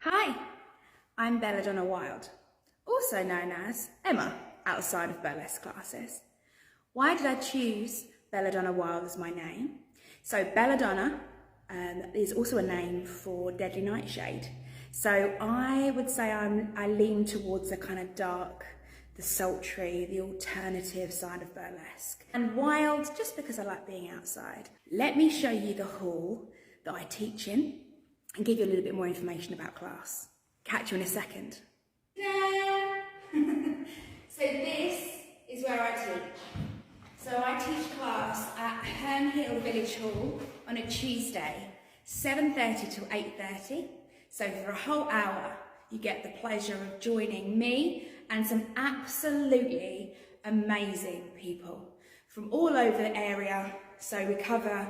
Hi, I'm Belladonna Wilde, also known as Emma outside of burlesque classes. Why did I choose Belladonna Wilde as my name? So Belladonna is also a name for deadly nightshade. So I would say I lean towards the kind of dark, the sultry, the alternative side of burlesque. And wild, just because I like being outside. Let me show you the hall that I teach in and give you a little bit more information about class. Catch you in a second. So this is where I teach. So I teach class at Herne Hill Village Hall on a Tuesday, 7:30 till 8:30. So for a whole hour, you get the pleasure of joining me and some absolutely amazing people from all over the area. So we cover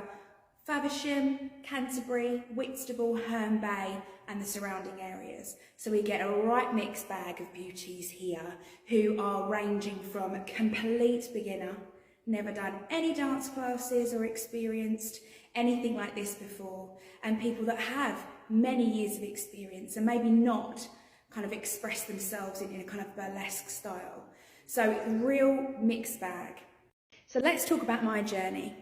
Faversham, Canterbury, Whitstable, Herne Bay and the surrounding areas. So we get a right mixed bag of beauties here who are ranging from a complete beginner, never done any dance classes or experienced anything like this before, and people that have many years of experience and maybe not kind of express themselves in a kind of burlesque style. So it's a real mixed bag. So let's talk about my journey.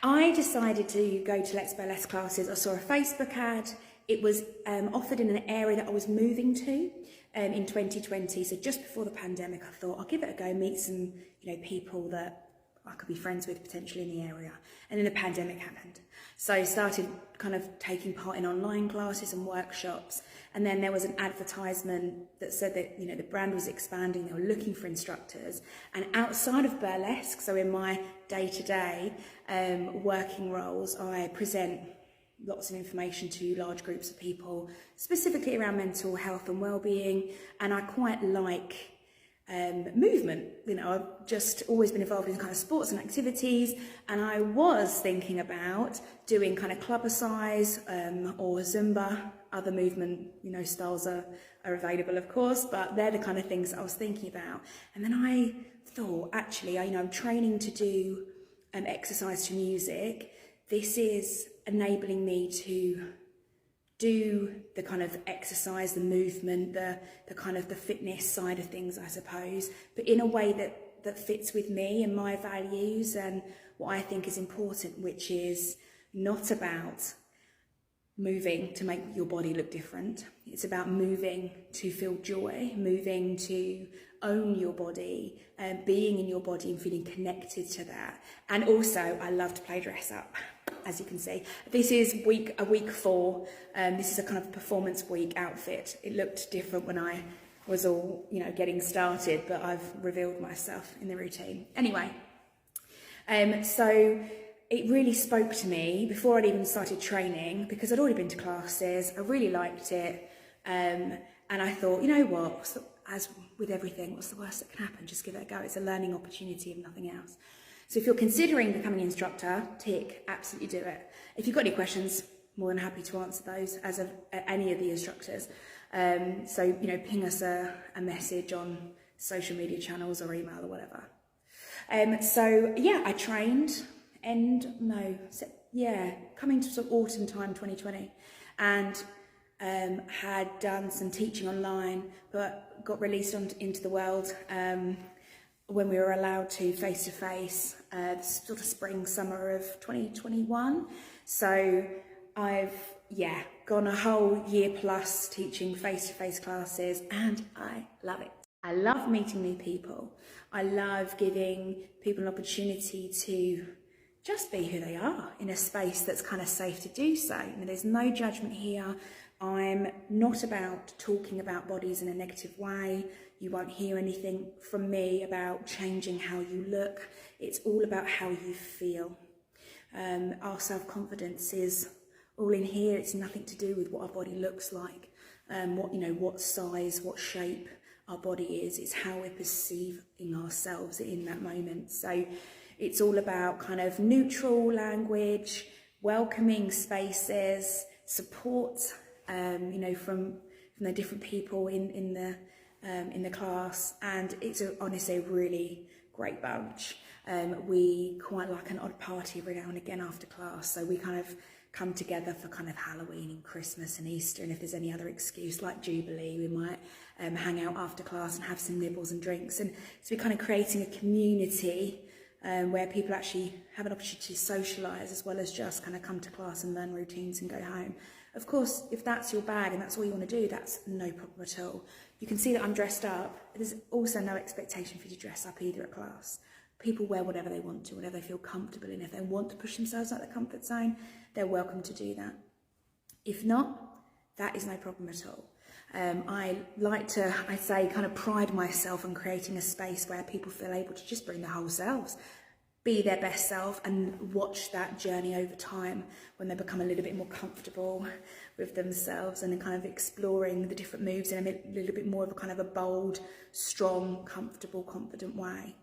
I decided to go to Let's Burlesque classes. I saw a Facebook ad. It was offered in an area that I was moving to in 2020. So just before the pandemic, I thought I'll give it a go, meet some people that I could be friends with potentially in the area. And then the pandemic happened. So I started kind of taking part in online classes and workshops. And then there was an advertisement that said that, the brand was expanding. They were looking for instructors. And outside of burlesque, so in my day-to-day working roles, I present lots of information to large groups of people, specifically around mental health and well-being. And I quite like movement. I've just always been involved in kind of sports and activities, and I was thinking about doing kind of clubber-size or Zumba. Other movement styles are available, of course, but they're the kind of things that I was thinking about. And then I thought, actually, I'm training to do exercise to music. This is enabling me to do the kind of exercise, the movement, the kind of the fitness side of things, I suppose, but in a way that fits with me and my values and what I think is important, which is not about moving to make your body look different. It's about moving to feel joy, moving to own your body, being in your body and feeling connected to that. And also, I love to play dress up, as you can see. This is week 4. This is a kind of performance week outfit. It looked different when I was all, getting started, but I've revealed myself in the routine. Anyway, so it really spoke to me before I'd even started training, because I'd already been to classes. I really liked it. And I thought, what? As with everything, what's the worst that can happen? Just give it a go. It's a learning opportunity if nothing else. So if you're considering becoming an instructor, tick, absolutely do it. If you've got any questions, more than happy to answer those, as of any of the instructors. So, ping us a message on social media channels or email or whatever. I trained coming to sort of autumn time 2020, and had done some teaching online, but got released into the world when we were allowed to face-to-face, sort of spring, summer of 2021. So I've, gone a whole year plus teaching face-to-face classes, and I love it. I love meeting new people. I love giving people an opportunity to just be who they are in a space that's kind of safe to do so. There's no judgment here. I'm not about talking about bodies in a negative way. You won't hear anything from me about changing how you look. It's all about how you feel. Our self-confidence is all in here. It's nothing to do with what our body looks like, what size, what shape our body is. It's how we're perceiving ourselves in that moment. So it's all about kind of neutral language, welcoming spaces, support, from the different people in the class, and it's honestly a really great bunch. We quite like an odd party every now and again after class, so we kind of come together for kind of Halloween and Christmas and Easter, and if there's any other excuse like Jubilee, we might hang out after class and have some nibbles and drinks. And so we're kind of creating a community where people actually have an opportunity to socialise as well as just kind of come to class and learn routines and go home. Of course, if that's your bag and that's all you want to do, that's no problem at all. You can see that I'm dressed up. There's also no expectation for you to dress up either at class. People wear whatever they want to, whatever they feel comfortable in. If they want to push themselves out of their comfort zone, they're welcome to do that. If not, that is no problem at all. I like to, I say, kind of pride myself on creating a space where people feel able to just bring their whole selves, be their best self, and watch that journey over time when they become a little bit more comfortable with themselves and kind of exploring the different moves in a little bit more of a kind of a bold, strong, comfortable, confident way.